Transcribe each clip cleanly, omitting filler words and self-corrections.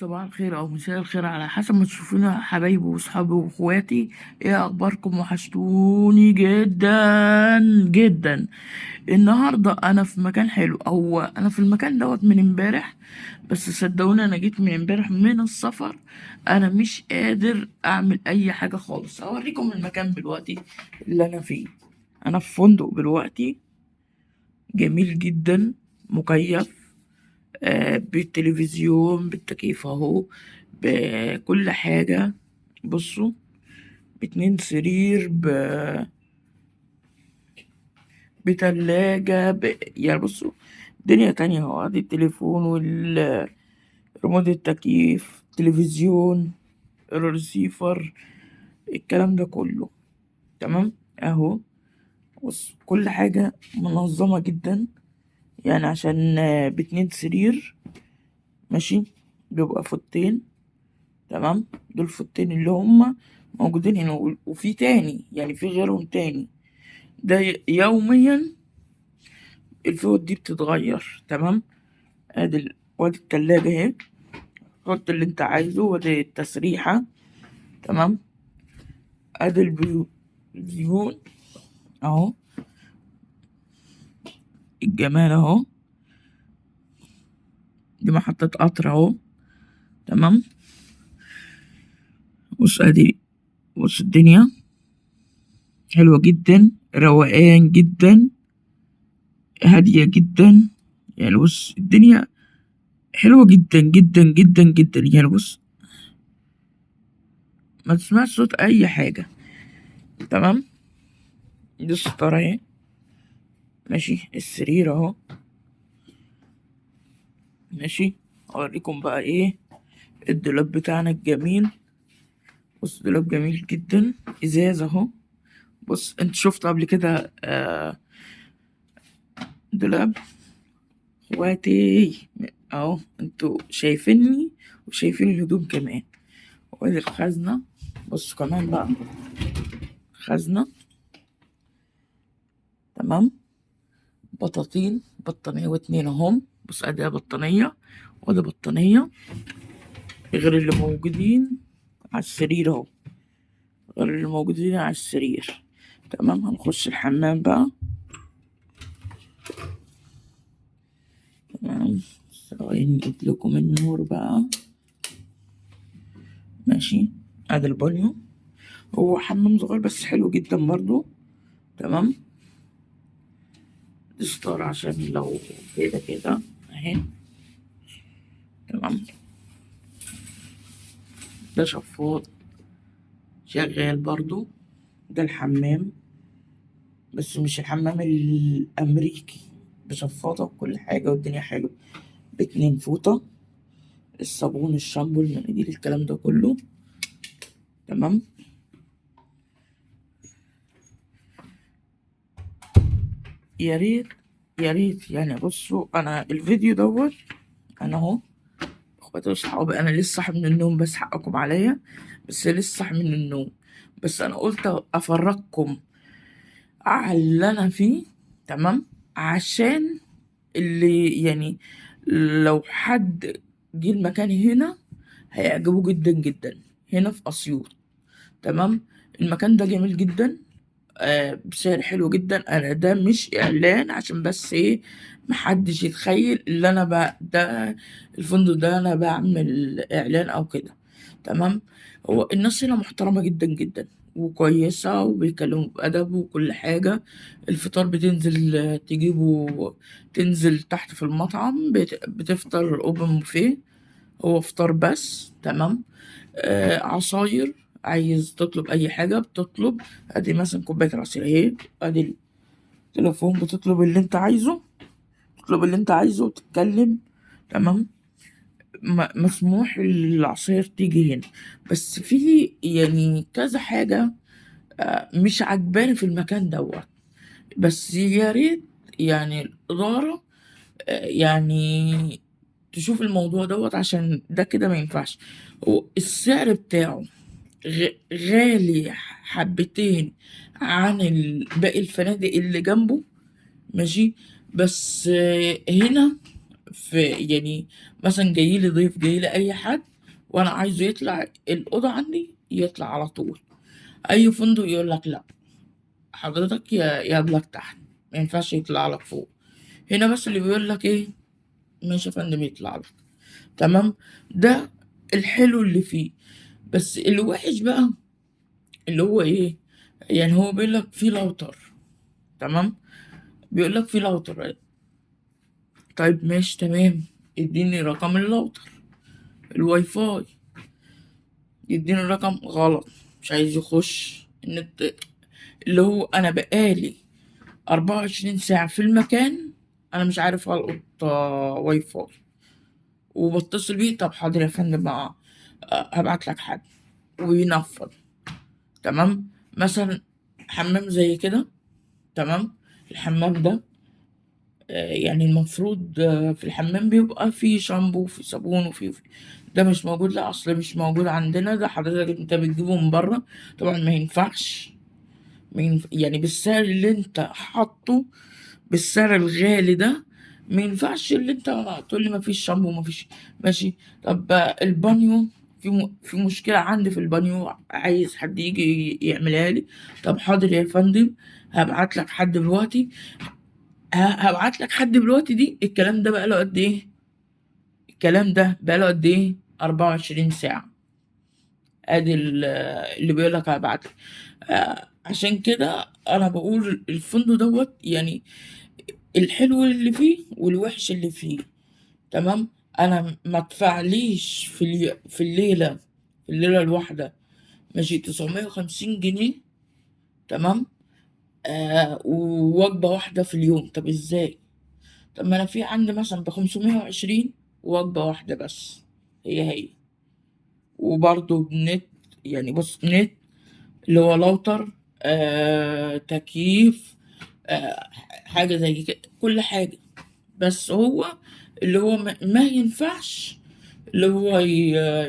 صباح الخير او مساء الخير على حسب ما تشوفونا يا حبايبي واصحابي واخواتي. ايه اخباركم؟ وحشتوني جدا جدا. النهارده انا في مكان حلو، او انا في المكان دوت من امبارح. بس صدقوني انا جيت من امبارح من السفر. انا مش قادر اعمل اي حاجه خالص. اوريكم المكان دلوقتي اللي انا فيه. انا في فندق دلوقتي جميل جدا، مكيف، بالتلفزيون بالتكييف اهو، بكل حاجة. بصوا، باتنين سرير بتلاجة يعني بصوا، دنيا تانية اهو. ادي التليفون والريموت، التكييف، تلفزيون، الريسيفر، الكلام ده كله تمام اهو. بص، كل حاجة منظمة جدا، يعني عشان باتنين سرير ماشي، بيبقى فوطين. تمام، دول الفوطين اللي هما موجودين هنا، وفي تاني يعني في غيرهم تاني. ده يوميا الفوط دي بتتغير. تمام، وادي التلاجة اهي، حط اللي انت عايزه، وادي التسريحة. تمام، ادي البيوت اهو، الجمال اهو. دي محطة قطر اهو. تمام، بص ادي، بص الدنيا حلوة جدا، روقان جدا، هادية جدا. يعني بص الدنيا حلوة جدا جدا جدا جدا. يعني بص، ما تسمعش صوت أي حاجة. تمام، دي الستارة اهي ماشي، السرير اهو ماشي. أوريكم بقى ايه الدولاب بتاعنا الجميل. بص دولاب جميل جدا، ازاز اهو. بص انت شفت قبل كده دولاب؟ اخواتي اهو، انتوا شايفيني وشايفين الهدوم كمان. وادي الخزنة، بصوا كمان بقى خزنة. تمام، بطاطين، بطانية واتنين اهم. بص ادي بطانية وادي بطانية، غير اللي موجودين على السرير اهو، غير اللي موجودين على السرير. تمام، هنخش الحمام بقى. تمام، ثواني نجيب لكم النور بقى. ماشي، ادي البانيو، هو حمام صغير بس حلو جدا برضو. تمام، دي ستارة عشان لو كده كده اهي. تمام، ده شفاط شغال برضو. ده الحمام، بس مش الحمام الأمريكي، بشفاطة وكل حاجة، والدنيا حلوة. باتنين فوطة، الصابون، الشامبو، المناديل، الكلام ده كله. تمام، يا ريت يا ريت يعني. بصوا انا الفيديو دوت، انا اهو اخواتي واصحابي، انا لسه صاحي من النوم، بس حقكم عليا، بس لسه صاحي من النوم. بس انا قلت افرجكم على اللي انا فيه. تمام، عشان اللي يعني لو حد جه المكان هنا هيعجبه جدا جدا. هنا في اسيوط. تمام، المكان ده جميل جدا، بسعر حلو جدا. انا ده مش اعلان، عشان بس ايه محدش يتخيل اللي انا ده الفندق ده انا بعمل اعلان او كده. تمام، هو الناس هنا محترمة جدا جدا وكويسة، وبيتكلموا بأدب وكل حاجة. الفطار بتنزل تجيبه، تنزل تحت في المطعم، بتفطر اوبن بوفيه، هو فطار بس. تمام، عصاير، عايز تطلب اي حاجة بتطلب. ادي مثلا كوباية العصير اهي، ادي التليفون بتطلب اللي انت عايزه، تطلب اللي انت عايزه وتتكلم. تمام، مسموح العصير تيجي هنا. بس في يعني كذا حاجة مش عجباني في المكان دوت. بس يا ريت يعني الإدارة يعني تشوف الموضوع دوت، عشان ده كده ما ينفعش. هو السعر بتاعه غالي حبتين عن باقي الفنادق اللي جنبه ماشي. بس هنا في يعني مثلا جايلي ضيف جايلي أي حد وأنا عايزه يطلع الأوضة عندي يطلع على طول. أي فندق يقول لك لأ، حضرتك يقابلك تحت، ما ينفعش يطلع لك فوق. هنا بس اللي بيقول لك إيه، ماشي يا فندم يطلع لك. تمام. ده الحلو اللي فيه. بس الوحش بقى اللي هو إيه، يعني هو بيقول لك في راوتر. تمام. بيقول لك في راوتر. طيب ماشي تمام، اديني رقم الراوتر الواي فاي. يديني الرقم غلط، مش عايز يخش النت. اللي هو انا بقالي 24 ساعة في المكان، انا مش عارف القط واي فاي. وبتصل بيه، طب حاضر يا فندم هبعت لك حد وينفض. تمام. مثلا حمام زي كده. تمام. الحمام ده يعني المفروض في الحمام بيبقى فيه شامبو وفيه صابون ده مش موجود. لا، اصل مش موجود عندنا، ده حضرتك انت بتجيبه من بره. طبعا ما ينفعش. يعني بالسعر اللي انت حاطه، بالسعر الغالي ده، ما ينفعش اللي انت تقول لي ما فيش شامبو ما فيش. ماشي. طب البانيو، في مشكلة عندي في البانيو، عايز حد يجي يعملها لي. طب حاضر يا فندم، هبعت لك حد دلوقتي. هبعت لك حد دلوقتي. دي الكلام ده بقاله قد ايه؟ الكلام ده بقاله قد ايه؟ 24 ساعة. ادي اللي بيقول لك هبعت لك. عشان كده انا بقول الفندق دوت يعني الحلو اللي فيه والوحش اللي فيه. تمام. انا ما ادفعليش في الليلة الواحدة ماشي 950 جنيه. تمام. ووجبة واحدة في اليوم. طب ازاي؟ طب ما انا في عندي مثلا ب520 وجبة واحدة بس، هي وبرضه بنت. يعني بص، نت اللي هو راوتر، تكييف، حاجة زي كده، كل حاجة. بس هو اللي هو ما ينفعش اللي هو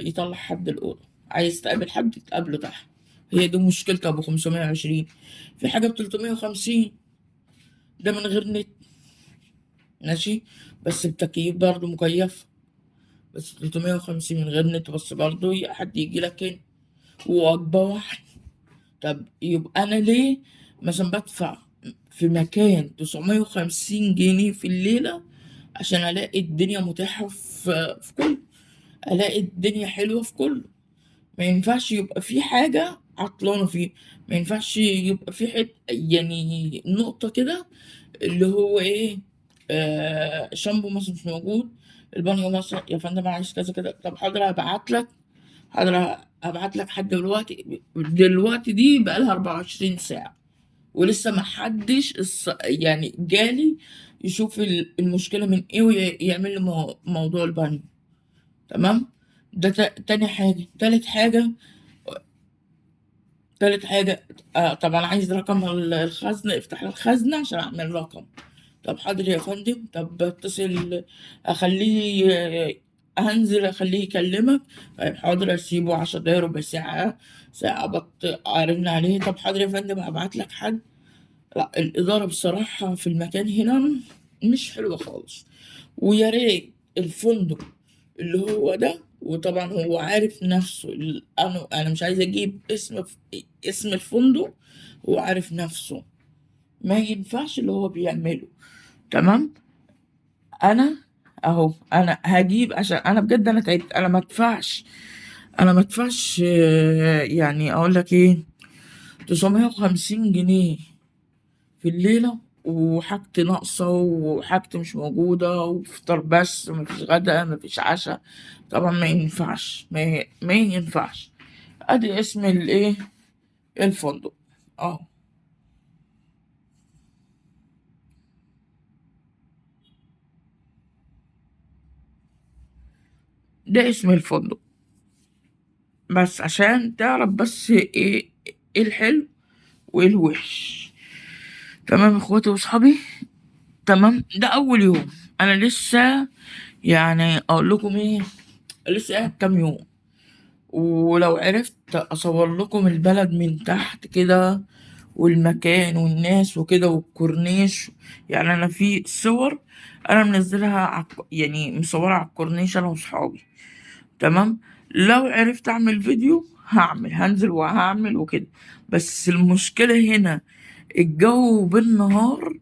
يطلع حد الأوضة. عايز تقابل حد تقابله تحت. هي دي مشكلته أبو 520. في حاجة ب350، ده من غير نت. ماشي. بس بتكييف برضه مكيف. بس 350 من غير نت، بس برضه حد يجي لك هنا ووجبة واحدة. طب يبقى أنا ليه مثلا بدفع في مكان 950 جنيه في الليلة عشان ألاقي الدنيا متاحة في كله، ألاقي الدنيا حلوة في كله. ما ينفعش يبقى في حاجة عطلانة فيه. ما ينفعش يبقى في يعني نقطة كده اللي هو إيه، شامبو مثلا مش موجود. البانيو مثلا يا فندم عايز كذا كده. طب حاضر هبعت لك. حاضر هبعت لك حد دلوقتي دي بقالها 24 ساعة ولسه ما حدش يعني جالي يشوف المشكلة من ايه ويعمل لي موضوع البانيو. تمام. ده تاني حاجة. تالت حاجة طبعا عايز رقم الخزنة، افتح لي الخزنة عشان اعمل رقم. طب حاضر يا فندم، طب اتصل اخليه، هنزل اخليه يكلمك. طيب حاضر، اسيبه 10 دقايق ربع ساعة، ساعة ارن عليه. طب حاضر يا فندم هبعت لك حد. لا، الإدارة بصراحة في المكان هنا مش حلوة خالص. ويا ريت الفندق اللي هو ده، وطبعا هو عارف نفسه انا مش عايز اجيب اسم الفندق. هو عارف نفسه، ما ينفعش اللي هو بيعمله. تمام. انا اهو انا هجيب عشان انا بجد انا تعبت. انا ما ادفعش يعني اقول لك ايه 950 جنيه في الليلة وحاجتي ناقصة وحاجتي مش موجودة وفطار بس مفيش غدا مفيش عشاء. طبعا ما ينفعش، ما ينفعش. ادي اسم الايه، الفندق. اه، ده اسم الفندق. بس عشان تعرف بس ايه الحلو وايه الوحش. تمام يا اخواتي واصحابي. تمام. ده اول يوم. انا لسه يعني اقول لكم ايه، لسه قاعد كام يوم. ولو عرفت اصور لكم البلد من تحت كده والمكان والناس وكده والكورنيش. يعني أنا في صور أنا منزلها يعني مصورها على الكورنيش أنا وصحابي. تمام. لو عرفت أعمل فيديو هنزل وهعمل وكده. بس المشكلة هنا الجو بالنهار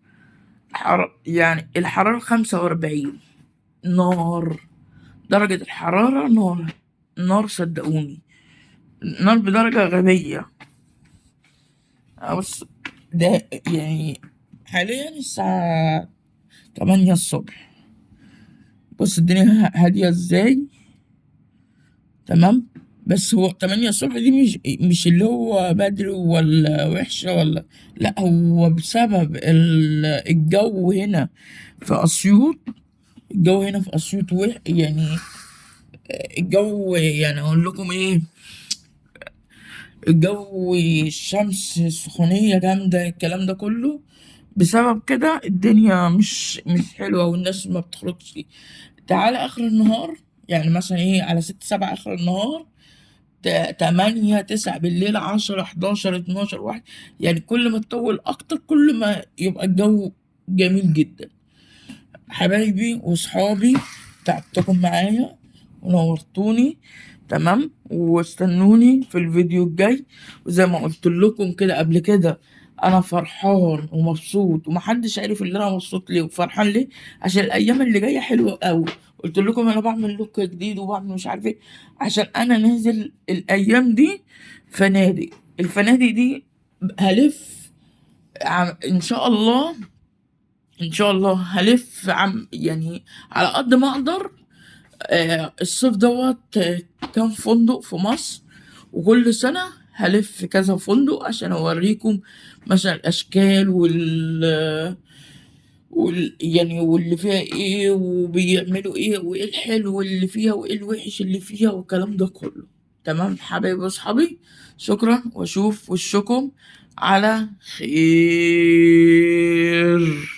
يعني الحرارة 45 نار. درجة الحرارة نار، نار صدقوني، نار بدرجة غبية. بص، ده يعني حاليا الساعة 8 الصبح. بص الدنيا هادية ازاي. تمام. بس هو 8 الصبح دي مش اللي هو بدري ولا وحشة ولا، لأ، هو بسبب الجو هنا في أسيوط. الجو هنا في أسيوط يعني الجو، يعني أقول لكم إيه، الجو الشمس السخونية جامدة الكلام ده كله. بسبب كده الدنيا مش حلوة والناس ما بتخرجش. تعالى آخر النهار، يعني مثلا إيه على 6 7 آخر النهار، 8 9 بالليل، 10 11 12 1. يعني كل ما تطول أكتر كل ما يبقى الجو جميل جدا. حبايبي وصحابي، تعبتكم معايا ونورتوني. تمام. واستنوني في الفيديو الجاي. وزي ما قلت لكم كده قبل كده، انا فرحان ومبسوط ومحدش عارف اللي انا مبسوط ليه وفرحان ليه، عشان الايام اللي جايه حلوه قوي. قلت لكم انا بعمل لوك جديد وبعمل مش عارف ايه، عشان انا نازل الايام دي فنادق. الفنادق دي هلف ان شاء الله. ان شاء الله هلف يعني على قد ما اقدر. الصيف دوت كام فندق في مصر، وكل سنة هلف كذا فندق عشان اوريكم مثلا الاشكال يعني واللي فيها ايه وبيعملوا ايه وايه الحلو اللي فيها وايه الوحش اللي فيها والكلام ده كله. تمام حبايبي واصحابي، شكرا واشوف وشكم على خير.